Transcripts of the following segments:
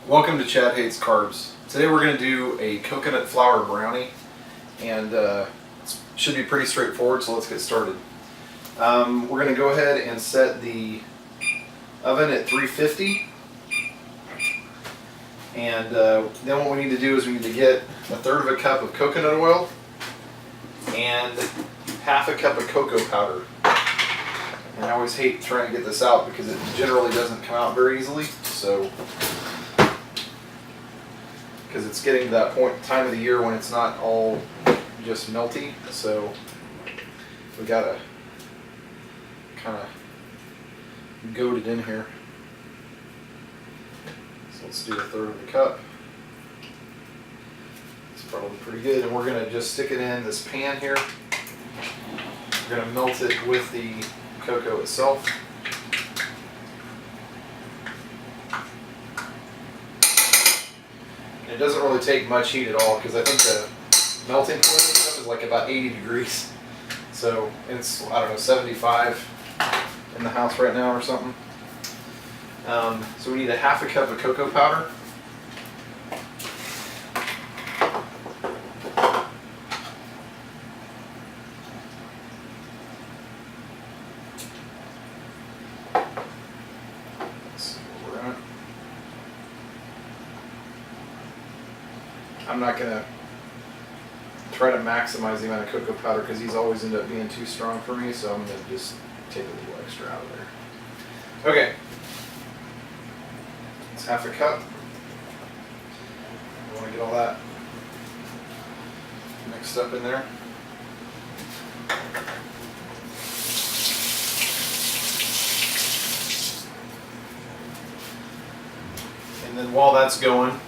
Welcome to Chad Hates Carbs. Today we're going to do a coconut flour brownie, and it should be pretty straightforward, so let's get started. We're going to go ahead and set the oven at 350, and then what we need to do is we need to get 1/3 of a cup of coconut oil and 1/2 a cup of cocoa powder. And I always hate trying to get this out because it generally doesn't come out very easily, so because it's getting to that time of the year when it's not all just melty, so we gotta kind of goat it in here. So let's do 1/3 of the cup. It's probably pretty good, and we're gonna just stick it in this pan here. We're gonna melt it with the cocoa itself. It doesn't really take much heat at all because I think the melting point and stuff is like about 80 degrees. So it's, I don't know, 75 in the house right now or something. So we need 1/2 a cup of cocoa powder. I'm not going to try to maximize the amount of cocoa powder because these always end up being too strong for me, so I'm going to just take a little extra out of there. Okay, it's 1/2 a cup. I want to get all that mixed up in there. And then while that's going,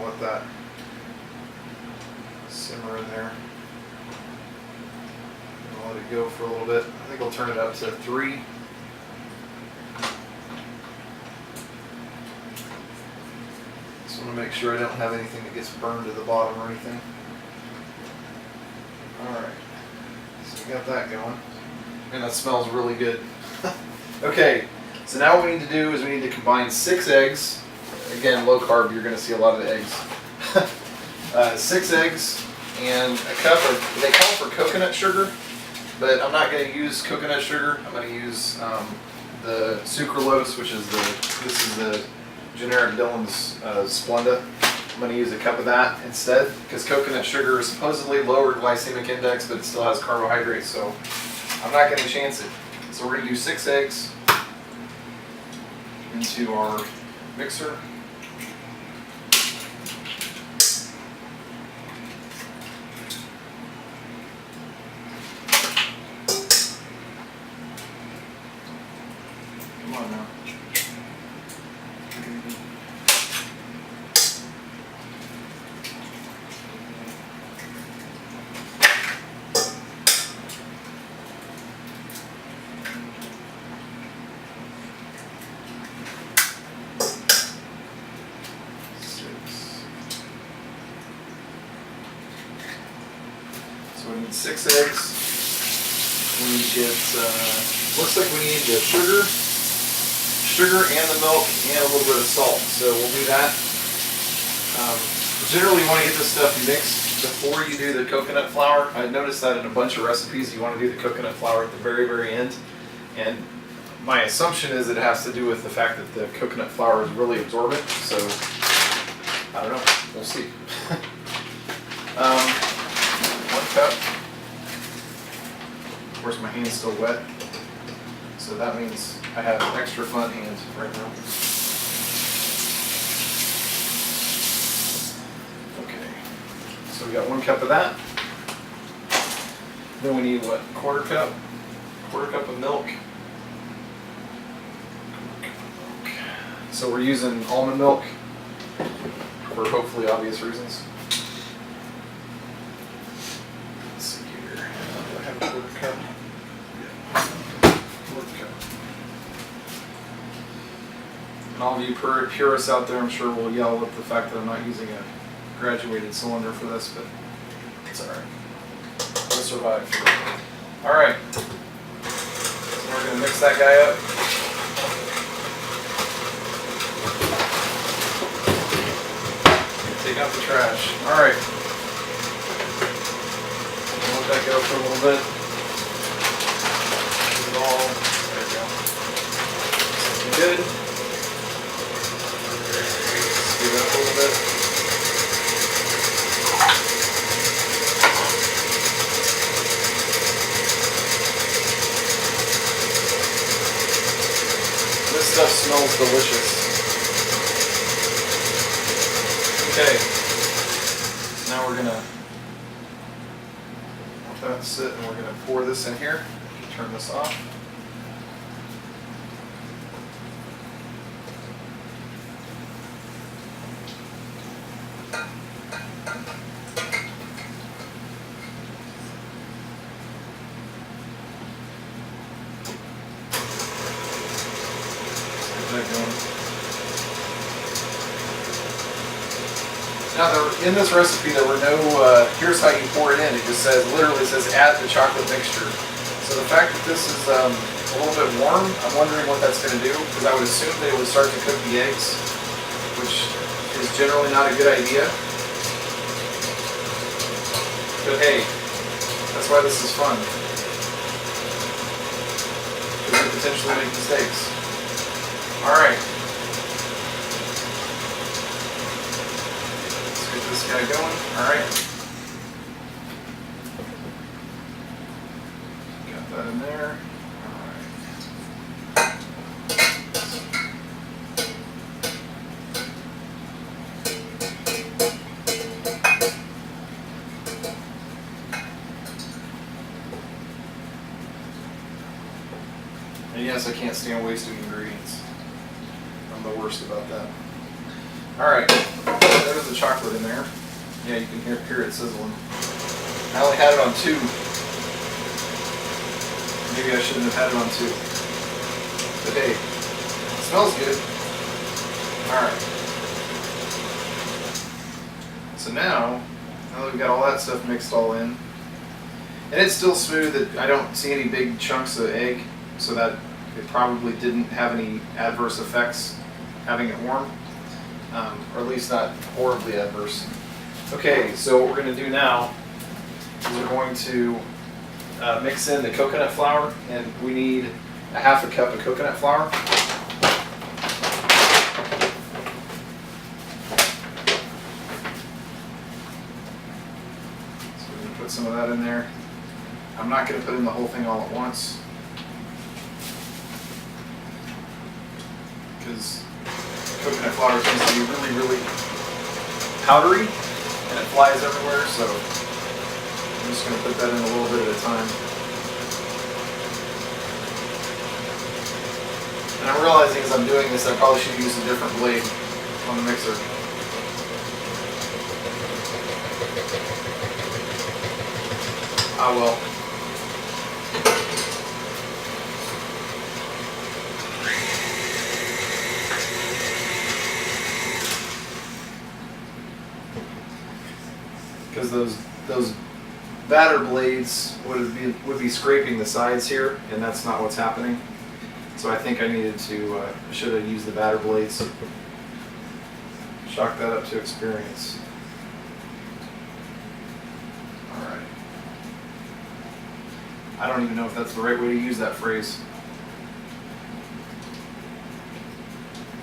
let that simmer in there. I'll let it go for a little bit. I think I'll turn it up to 3. Just want to make sure I don't have anything that gets burned to the bottom or anything. Alright, so we got that going. And that smells really good. Okay, so now what we need to do is we need to combine 6 eggs. Again, low carb, you're going to see a lot of the eggs. 6 eggs and a cup of, they call for coconut sugar, but I'm not going to use coconut sugar. I'm going to use the sucralose, which is this is the generic Dillon's Splenda. I'm going to use a cup of that instead, because coconut sugar is supposedly lower glycemic index, but it still has carbohydrates, so I'm not going to chance it. So we're going to do 6 eggs into our mixer. Come on now. So we need 6 eggs. We get, looks like we need the sugar and the milk and a little bit of salt. So we'll do that. Generally you want to get this stuff mixed before you do the coconut flour. I noticed that in a bunch of recipes you want to do the coconut flour at the very, very end. And my assumption is it has to do with the fact that the coconut flour is really absorbent. So, I don't know. We'll see. 1 cup. Of course, my hand's still wet, so that means I have extra fun hands right now. Okay, so we got 1 cup of that. Then we need what? Quarter cup of milk. So we're using almond milk for hopefully obvious reasons. Let's see here. Do I have a 1/4 cup? Yeah. 1/4 cup. And all of you purists out there, I'm sure, will yell at the fact that I'm not using a graduated cylinder for this, but it's alright. We'll survive. Alright. So we're going to mix that guy up. trash. Alright. Let that go for a little bit. Get it all. There we go. Looking good. Speed it up a little bit. This stuff smells delicious. Okay, now we're gonna let that sit and we're gonna pour this in here. Turn this off. Let's get that going. Now, in this recipe, there were no, here's how you pour it in. It just says, literally says, add the chocolate mixture. So the fact that this is a little bit warm, I'm wondering what that's going to do, because I would assume that it would start to cook the eggs, which is generally not a good idea. But hey, that's why this is fun. Because you potentially make mistakes. Alright. This guy going. Alright. Got that in there. Alright. And yes, I can't stand wasting ingredients. I'm the worst about that. Alright. There's the chocolate in there. Yeah, you can hear it sizzling. I only had it on 2. Maybe I shouldn't have had it on 2. But hey, it smells good. Alright. So now that we've got all that stuff mixed all in, and it's still smooth, I don't see any big chunks of egg, so that it probably didn't have any adverse effects having it warm. Or at least not horribly adverse. Okay, so what we're going to do now is we're going to mix in the coconut flour, and we need a half a cup of coconut flour. So we're going to put some of that in there. I'm not going to put in the whole thing all at once, because coconut flour tends to be really, really powdery, and it flies everywhere, so I'm just going to put that in a little bit at a time. And I'm realizing as I'm doing this, I probably should use a different blade on the mixer. Ah well. Because those batter blades would be scraping the sides here, and that's not what's happening. So I think I needed to should have used the batter blades. Chalk that up to experience. All right. I don't even know if that's the right way to use that phrase,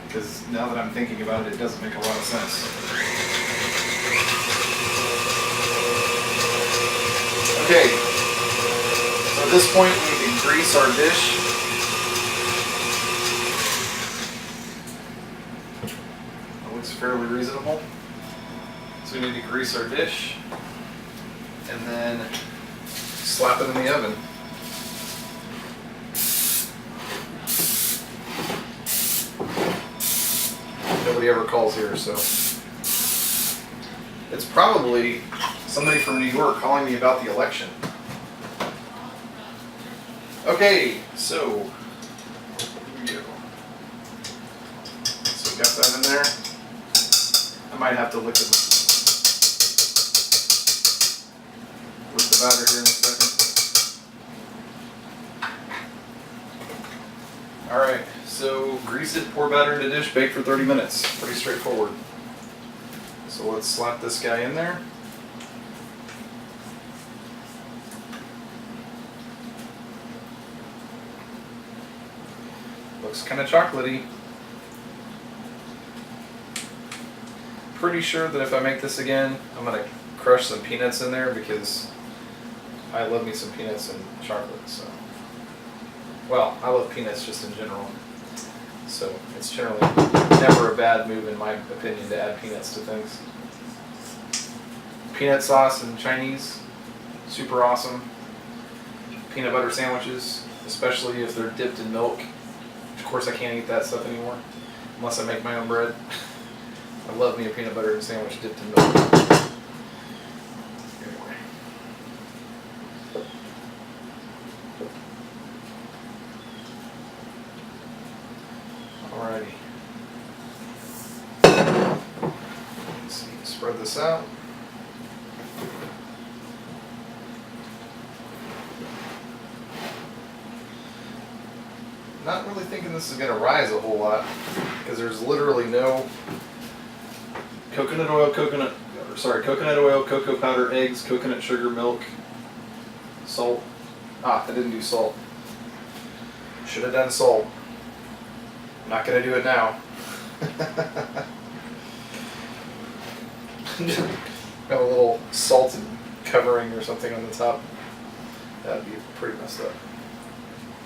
because now that I'm thinking about it, it doesn't make a lot of sense. Okay, so at this point we need to grease our dish. That looks fairly reasonable. So we need to grease our dish and then slap it in the oven. Nobody ever calls here, so it's probably somebody from New York calling me about the election. Okay, so here we go. So we got that in there. I might have to lick the batter here in a second. Alright, so grease it, pour batter in a dish, bake for 30 minutes. Pretty straightforward. So So let's slap this guy in there. Looks kind of chocolatey. Pretty sure that if I make this again, I'm going to crush some peanuts in there because I love me some peanuts and chocolate. So, well, I love peanuts just in general. So it's generally never a bad move, in my opinion, to add peanuts to things. Peanut sauce in Chinese, super awesome. Peanut butter sandwiches, especially if they're dipped in milk. Of course, I can't eat that stuff anymore unless I make my own bread. I love me a peanut butter sandwich dipped in milk. Anyway. Alrighty. Let's see, spread this out. Not really thinking this is going to rise a whole lot because there's literally no coconut oil, coconut oil, cocoa powder, eggs, coconut sugar, milk, salt. I didn't do salt. Should have done salt. I'm not going to do it now. Got a little salted covering or something on the top. That'd be pretty messed up.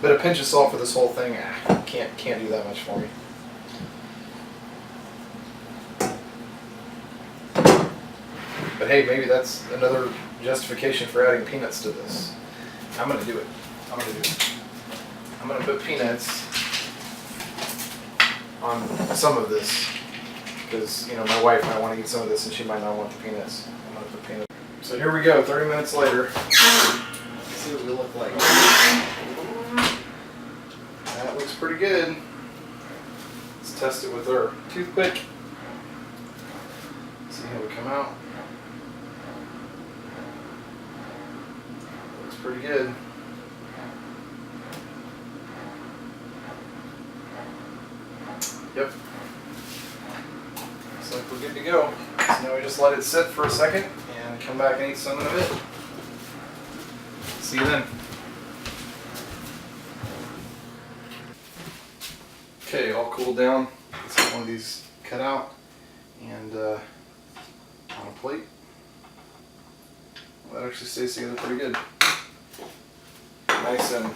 But a pinch of salt for this whole thing, can't do that much for me. But hey, maybe that's another justification for adding peanuts to this. I'm gonna do it. I'm gonna put peanuts on some of this because my wife might want to eat some of this and she might not want the peanuts. I'm gonna put peanuts. So here we go. 30 minutes later. Let's see what we look like. That looks pretty good. Let's test it with our toothpick. See how we come out. Looks pretty good. Yep. Looks like we're good to go. So now we just let it sit for a second and come back and eat some in a bit. See you then. Okay, all cooled down. Let's get one of these cut out and on a plate. Well, that actually stays together pretty good. Nice and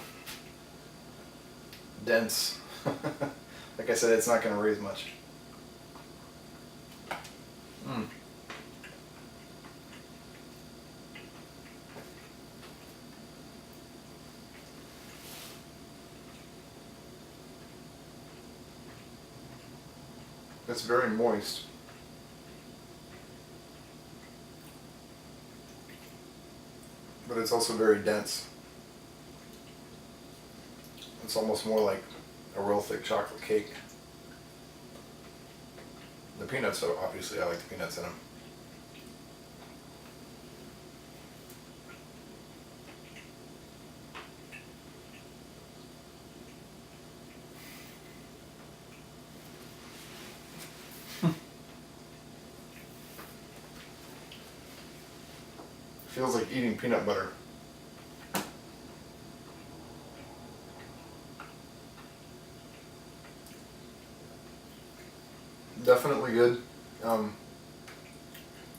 dense. Like I said, it's not going to raise much. It's very moist. But it's also very dense. It's almost more like a real thick chocolate cake. The peanuts, obviously I like the peanuts in them. Feels like eating peanut butter. Definitely good.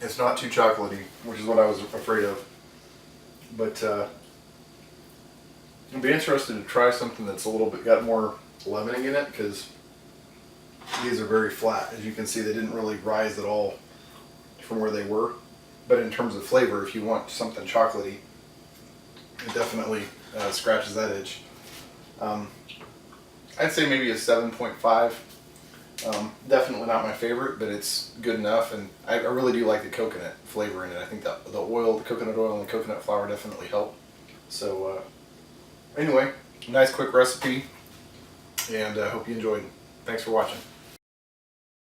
It's not too chocolatey, which is what I was afraid of. But I'd be interested to try something that's a little bit got more leavening in it because these are very flat. As you can see, they didn't really rise at all from where they were. But in terms of flavor, if you want something chocolatey, it definitely scratches that itch. I'd say maybe a 7.5. Definitely not my favorite, but it's good enough, and I really do like the coconut flavor in it. I think that the oil, the coconut oil and the coconut flour definitely help. So anyway, nice quick recipe, and I hope you enjoyed. Thanks for watching.